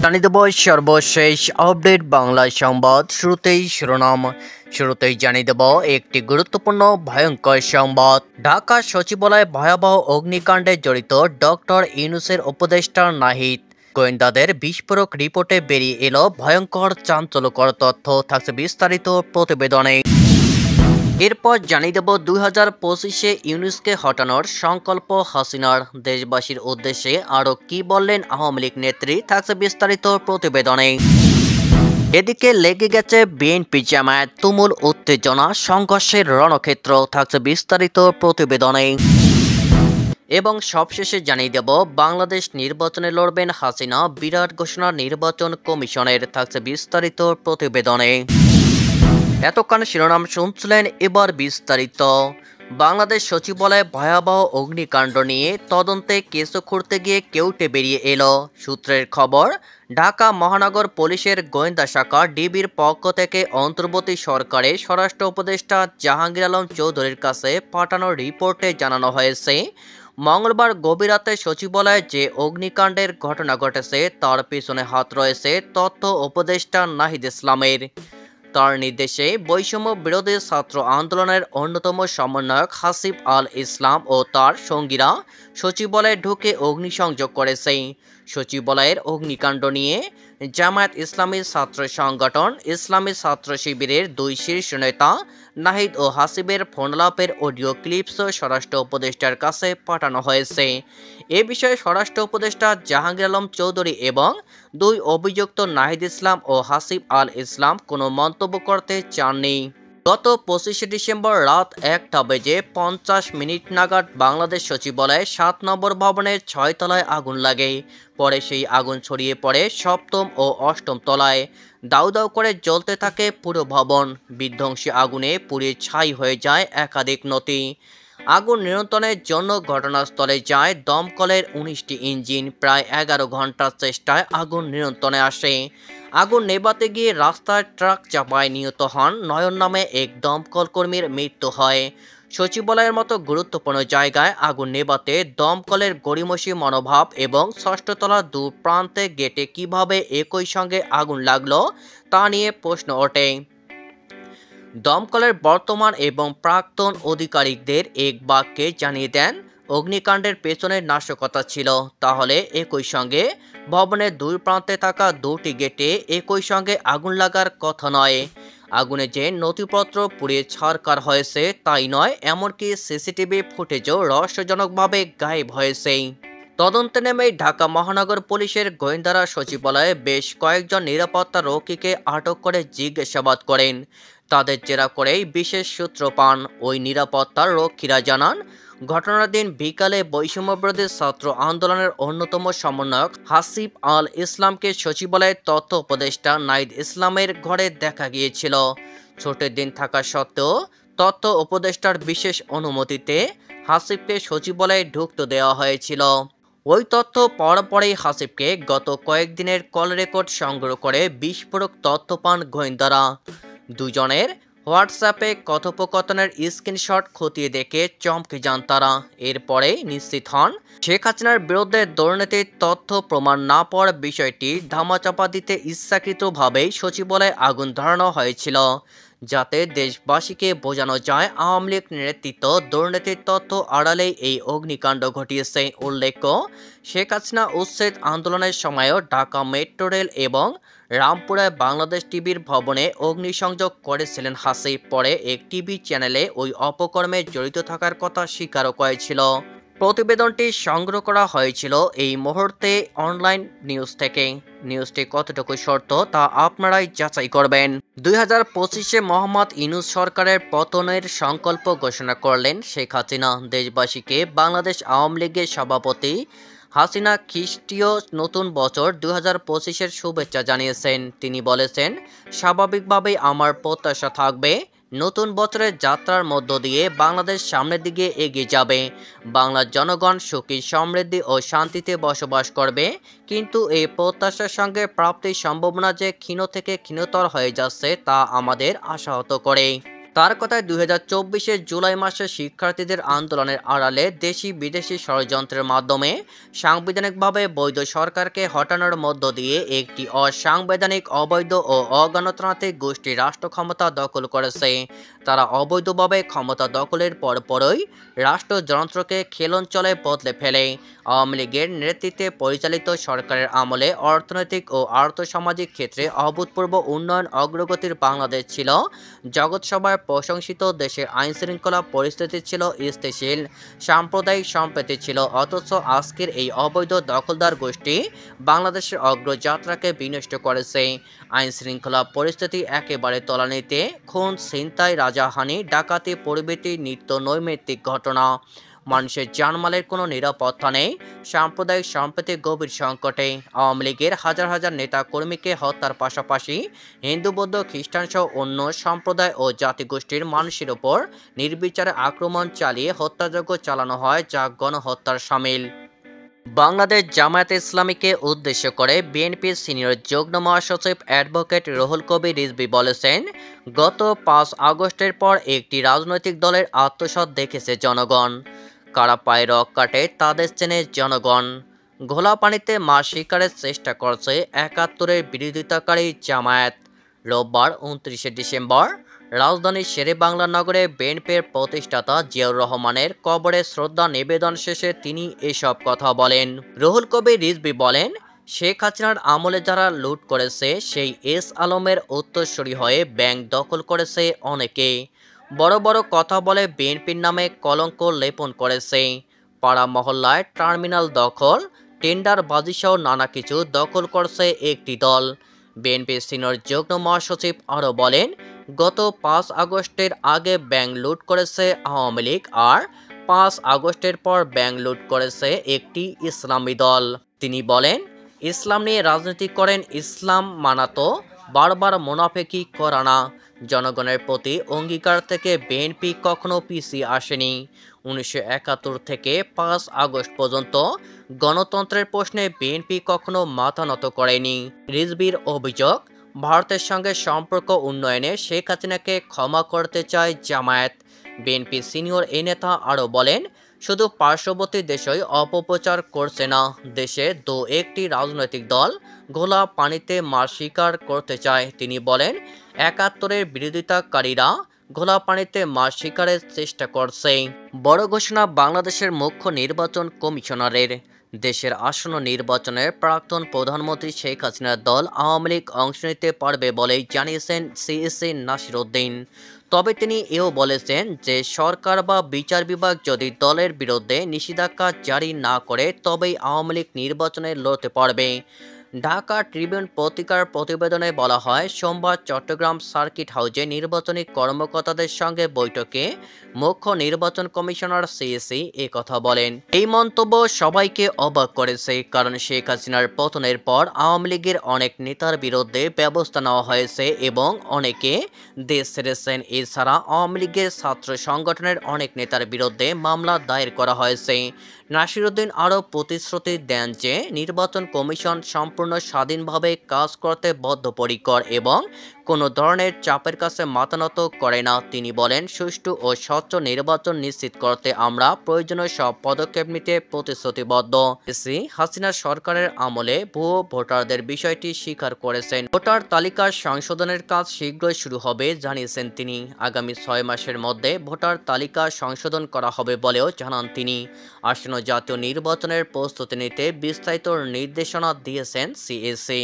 জানিয়ে দেব সর্বশেষ আপডেট বাংলা সংবাদ। শুরুতেই জানিয়ে দেব একটি গুরুত্বপূর্ণ ভয়ঙ্কর সংবাদ। ঢাকা সচিবালয়ে ভয়াবহ অগ্নিকাণ্ডে জড়িত ডক্টর ইউনূসের উপদেষ্টা নাহিদ। গোয়েন্দাদের বিস্ফোরক রিপোর্টে বেরিয়ে এলো ভয়ঙ্কর চাঞ্চল্যকর তথ্য। থাকছে বিস্তারিত প্রতিবেদনে। এরপর জানিয়ে দেব 2025-এ ইউনূসকে হটানোর সংকল্প হাসিনার। দেশবাসীর উদ্দেশ্যে আরও কি বললেন আওয়ামী লীগ নেত্রী, থাকছে বিস্তারিত প্রতিবেদনে। এদিকে লেগে গেছে বিএনপি জামায়াত, তুমুল উত্তেজনা, সংঘর্ষের রণক্ষেত্র, থাকছে বিস্তারিত প্রতিবেদনে। এবং সবশেষে জানিয়ে দেব বাংলাদেশ নির্বাচনে লড়বেন হাসিনা, বিরাট ঘোষণা নির্বাচন কমিশনের, থাকছে বিস্তারিত প্রতিবেদনে। এতক্ষণ শিরোনাম শুনছিলেন, এবার বিস্তারিত। বাংলাদেশ সচিবালয়ে ভয়াবহ অগ্নিকাণ্ড নিয়ে তদন্তে কেসও খুঁড়তে গিয়ে কেউটে বেরিয়ে এলো। সূত্রের খবর, ঢাকা মহানগর পুলিশের গোয়েন্দা শাখা ডিবির পক্ষ থেকে অন্তর্বর্তী সরকারের স্বরাষ্ট্র উপদেষ্টা জাহাঙ্গীর আলম চৌধুরীর কাছে পাঠানো রিপোর্টে জানানো হয়েছে, মঙ্গলবার গভীর রাতে সচিবালয়ে যে অগ্নিকাণ্ডের ঘটনা ঘটেছে তার পিছনে হাত রয়েছে তথ্য উপদেষ্টা নাহিদ ইসলামের। তার নির্দেশে বৈষম্য বিরোধী ছাত্র আন্দোলনের অন্যতম সমন্বয়ক হাসিব আল ইসলাম ও তার সঙ্গীরা সচিবালয়ে ঢুকে অগ্নিসংযোগ করেছে। সচিবালয়ের অগ্নিকাণ্ড নিয়ে জামায়াত ইসলামী ছাত্র সংগঠন, ইসলামী ছাত্র শিবিরের দুই শীর্ষ নেতা নাহিদ ও হাসিবের ফোনালাপের অডিও ক্লিপসও স্বরাষ্ট্র উপদেষ্টার কাছে পাঠানো হয়েছে। এ বিষয়ে স্বরাষ্ট্র উপদেষ্টা জাহাঙ্গীর আলম চৌধুরী এবং দুই অভিযুক্ত নাহিদ ইসলাম ও হাসিব আল ইসলাম কোনো মন্তব্য করতে চাননি। গত 25শে ডিসেম্বর রাত 1:50 নাগাদ বাংলাদেশ সচিবালয়ে 7 নম্বর ভবনের 6 তলায় আগুন লাগে। পরে সেই আগুন ছড়িয়ে পড়ে 7ম ও 8ম তলায়। দাউ দাউ করে জ্বলতে থাকে পুরো ভবন। বিধ্বংসী আগুনে পুড়ে ছাই হয়ে যায় একাধিক নথি। আগুন নিয়ন্ত্রণের জন্য ঘটনাস্থলে যায় দমকলের 19টি ইঞ্জিন। প্রায় 11 ঘন্টার চেষ্টায় আগুন নিয়ন্ত্রণে আসে। আগুন নেভাতে গিয়ে রাস্তায় ট্রাক চাপায় নিহত হন নয়ন নামে এক দমকল কর্মীর মৃত্যু হয়। সচিবালয়ের মতো গুরুত্বপূর্ণ জায়গায় আগুন নেভাতে দমকলের গড়িমসি মনোভাব এবং 6ষ্ঠ তলার দু প্রান্তে গেটে কিভাবে একই সঙ্গে আগুন লাগলো তা নিয়ে প্রশ্ন ওঠে। দমকলের বর্তমান এবং প্রাক্তন আধিকারিকদের এক বাক্যে জানিয়ে দেন, অগ্নিকাণ্ডের পেছনে নাশকতা ছিল। তাহলে একই সঙ্গে ভবনের দুই প্রান্তে থাকা দুটি গেটে একই সঙ্গে আগুন লাগার কথা নয়। আগুনে যে নথিপত্র পুড়িয়ে ছাড়কার হয়েছে তাই নয়, এমনকি সিসিটিভি ফুটেজও রহস্যজনকভাবে গায়েব হয়েছে। তদন্তে নেমে ঢাকা মহানগর পুলিশের গোয়েন্দারা সচিবালয়ে বেশ কয়েকজন নিরাপত্তা রক্ষীকে আটক করে জিজ্ঞাসাবাদ করেন। তাদের জেরা করেই বিশেষ সূত্র পান। ওই নিরাপত্তার রক্ষীরা জানান, ঘটনার দিন বিকালে বৈষম্যবিরোধী ছাত্র আন্দোলনের অন্যতম সমন্বয়ক হাসিব আল ইসলামকে সচিবালয়ের তথ্য উপদেষ্টা নাহিদ ইসলামের ঘরে দেখা গিয়েছিল। ছুটির দিন থাকা সত্ত্বেও তথ্য উপদেষ্টার বিশেষ অনুমতিতে হাসিবকে সচিবালয়ে ঢুকতে দেওয়া হয়েছিল। ওই তথ্য পাওয়ার পরেই হাসিবকে গত কয়েকদিনের কল রেকর্ড সংগ্রহ করে বিস্ফোরক তথ্য পান গোয়েন্দারা। দুজনের হোয়াটসঅ্যাপে কথোপকথনের স্ক্রিনশট খতিয়ে দেখে চমকে যান তারা। এরপরেই নিশ্চিত হন, শেখ হাসিনার বিরুদ্ধে দুর্নীতির তথ্য প্রমাণ না পাওয়ার বিষয়টি ধামাচাপা দিতে ইচ্ছাকৃতভাবেই সচিবালয়ে আগুন ধরানো হয়েছিল, যাতে দেশবাসীকে বোঝানো যায় আওয়ামী লীগ নেতৃত্ব দুর্নীতির তথ্য আড়ালেই এই অগ্নিকাণ্ড ঘটিয়েছে। উল্লেখ্য, শেখ হাসিনা উচ্ছেদ আন্দোলনের সময়ও ঢাকা মেট্রো রেল এবং রামপুরায় বাংলাদেশ টিভির ভবনে অগ্নিসংযোগ করেছিলেন হাসিব। পরে এক টিভি চ্যানেলে ওই অপকর্মে জড়িত থাকার কথা স্বীকারও করেছিল। প্রতিবেদনটি সংগ্রহ করা হয়েছিল এই মুহূর্তে অনলাইন নিউজ থেকে। নিউজটি কতটুকু সত্য তা আপনারাই যাচাই করবেন। 2025-এ মোহাম্মদ ইউনূস সরকারের পতনের সংকল্প ঘোষণা করলেন শেখ হাসিনা। দেশবাসীকে বাংলাদেশ আওয়ামী লীগের সভাপতি হাসিনা খ্রিস্টীয় নতুন বছর 2025-এর শুভেচ্ছা জানিয়েছেন। তিনি বলেছেন, স্বাভাবিকভাবেই আমার প্রত্যাশা থাকবে নতুন বছরের যাত্রার মধ্য দিয়ে বাংলাদেশ সামনের দিকে এগিয়ে যাবে। বাংলার জনগণ সুখী, সমৃদ্ধি ও শান্তিতে বসবাস করবে। কিন্তু এই প্রত্যাশার সঙ্গে প্রাপ্তির সম্ভাবনা যে ক্ষীণ থেকে ক্ষীণতর হয়ে যাচ্ছে তা আমাদের আশাহত করে। তার কথায় 2024 জুলাই মাসে শিক্ষার্থীদের আন্দোলনের আড়ালে দেশি বিদেশি ষড়যন্ত্রের মাধ্যমে সাংবিধানিকভাবে বৈধ সরকারকে হটানোর মধ্য দিয়ে একটি অসাংবিধানিক অবৈধ ও অগণতান্ত্রিক গোষ্ঠী রাষ্ট্র ক্ষমতা দখল করেছে। তারা অবৈধভাবে ক্ষমতা দখলের পরপরই রাষ্ট্রযন্ত্রকে খেলনচলে বদলে ফেলে। আওয়ামী লীগের নেতৃত্বে পরিচালিত সরকারের আমলে অর্থনৈতিক ও আর্থসামাজিক ক্ষেত্রে অভূতপূর্ব উন্নয়ন অগ্রগতির বাংলাদেশ ছিল জগৎসভায় প্রশংসিত, দেশের আইনশৃঙ্খলা পরিস্থিতি ছিল স্থিতিশীল, সাম্প্রদায়িক সম্প্রীতি ছিল, অথচ আজকের এই অবৈধ দখলদার গোষ্ঠী বাংলাদেশের অগ্রযাত্রাকে বিনষ্ট করেছে। আইনশৃঙ্খলা পরিস্থিতি একেবারে তলানিতে, খুন, ছিনতাই, রাজাহানি, ডাকাতি প্রভৃতি নিত্য নৈমিত্তিক ঘটনা। মানুষের জানমালের কোনো নিরাপত্তা নেই, সাম্প্রদায়িক সম্প্রীতি গভীর সংকটে। আওয়ামী লীগের হাজার হাজার নেতা কর্মীকে হত্যার পাশাপাশি হিন্দু, বৌদ্ধ, খ্রিস্টান সহ অন্য সম্প্রদায় ও জাতিগোষ্ঠীর মানুষের ওপর নির্বিচারে আক্রমণ চালিয়ে হত্যাযজ্ঞ চালানো হয়, যা গণহত্যার শামিল। বাংলাদেশ জামায়াতে ইসলামীকে উদ্দেশ্য করে বিএনপির সিনিয়র যুগ্ম মহাসচিব অ্যাডভোকেট রুহুল কবির রিজভী বলেছেন, গত 5 আগস্টের পর একটি রাজনৈতিক দলের আত্মসাৎ দেখেছে জনগণ। কারা পায়ে রক কাটে তাদের চেনে জনগণ। ঘোলা পানিতে মাছ শিকারের চেষ্টা করছে 71-এর বিরোধিতাকারী জামায়াত। রোববার 29 ডিসেম্বর রাজধানীর শেরেবাংলা নগরে বিএনপির প্রতিষ্ঠাতা জিয়াউর রহমানের কবরে শ্রদ্ধা নিবেদন শেষে তিনি এসব কথা বলেন। রুহুল কবির রিজভী বলেন, শেখ হাসিনার আমলে যারা লুট করেছে সেই এস আলমের উত্তরসূরি হয়ে ব্যাংক দখল করেছে অনেকে। বড় বড় কথা বলে বিএনপির নামে কলঙ্ক লেপন করেছে। পাড়া মহল্লায় টার্মিনাল দখল, টেন্ডার বাজিসহ নানা কিছু দখল করছে একটি দল। বিএনপির সিনিয়র যুগ্ম মহাসচিব আরও বলেন, গত 5 আগস্টের আগে ব্যাংক লুট করেছে আওয়ামী লীগ, আর 5 আগস্টের পর ব্যাংক লুট করেছে একটি ইসলামী দল। তিনি বলেন, ইসলাম নিয়ে রাজনীতি করেন, ইসলাম মানাতো বারবার মুনাফিকি করা না। জনগণের প্রতি অঙ্গীকার থেকে বিএনপি কখনো পিছিয়ে আসেনি। 1971 থেকে 5 আগস্ট পর্যন্ত গণতন্ত্রের প্রশ্নে বিএনপি কখনো মাথা নত করেনি। রিজভীর অভিযোগ, ভারতের সঙ্গে সম্পর্ক উন্নয়নে শেখ হাসিনাকে ক্ষমা করতে চায় জামায়াত। বিএনপি সিনিয়র এই নেতা আরও বলেন, শুধু পার্শ্ববর্তী দেশই অপপ্রচার করছে না, দেশে একটি রাজনৈতিক দল ঘোলা পানিতে মাছ শিকার করতে চায়। তিনি বলেন, 71-এর বিরোধিতাকারীরা ঘোলা পানিতে মাছ শিকারের চেষ্টা করছে। বড় ঘোষণা বাংলাদেশের মুখ্য নির্বাচন কমিশনারের। দেশের আসন্ন নির্বাচনের প্রাক্তন প্রধানমন্ত্রী শেখ হাসিনার দল আওয়ামী লীগ অংশ নিতে পারবে বলেই জানিয়েছেন সিইসি নাসির উদ্দিন। তবে তিনি এও বলেছেন যে সরকার বা বিচার বিভাগ যদি দলের বিরুদ্ধে নিষেধাজ্ঞা জারি না করে তবেই আওয়ামী লীগ নির্বাচনে লড়তে পারবে। ঢাকা ট্রিবিউন পত্রিকার প্রতিবেদনে বলা হয়, সোমবার চট্টগ্রাম সার্কিট হাউসে নির্বাচনী কর্মকর্তাদের সঙ্গে বৈঠকে মুখ্য নির্বাচন কমিশনার সিইসি এ কথা বলেন। এই মন্তব্য সবাইকে অবাক করেছে, কারণ শেখ হাসিনার পতনের পর আওয়ামী লীগের অনেক নেতার বিরুদ্ধে ব্যবস্থা নেওয়া হয়েছে এবং অনেকে দেশ ছেড়েছেন। এছাড়া আওয়ামী লীগের ছাত্র সংগঠনের অনেক নেতার বিরুদ্ধে মামলা দায়ের করা হয়েছে। নাসির উদ্দিন আরও প্রতিশ্রুতি দেন যে নির্বাচন কমিশন সম্পূর্ণ স্বাধীনভাবে কাজ করতে বদ্ধপরিকর এবং কোনো ধরনের চাপের কাছে মাথা নত করে না। তিনি বলেন, সুষ্ঠু ও স্বচ্ছ নির্বাচন নিশ্চিত করতে আমরা প্রয়োজনীয় সব পদক্ষেপ নিতে প্রতিশ্রুতিবদ্ধ। হাসিনা সরকারের আমলে ভুয়ো ভোটারদের বিষয়টি স্বীকার করেছেন। ভোটার তালিকার সংশোধনের কাজ শীঘ্রই শুরু হবে জানিয়েছেন তিনি। আগামী 6 মাসের মধ্যে ভোটার তালিকা সংশোধন করা হবে বলেও জানান তিনি। আসন্ন জাতীয় নির্বাচনের প্রস্তুতি নিতে বিস্তারিত নির্দেশনা দিয়েছেন সিইসি।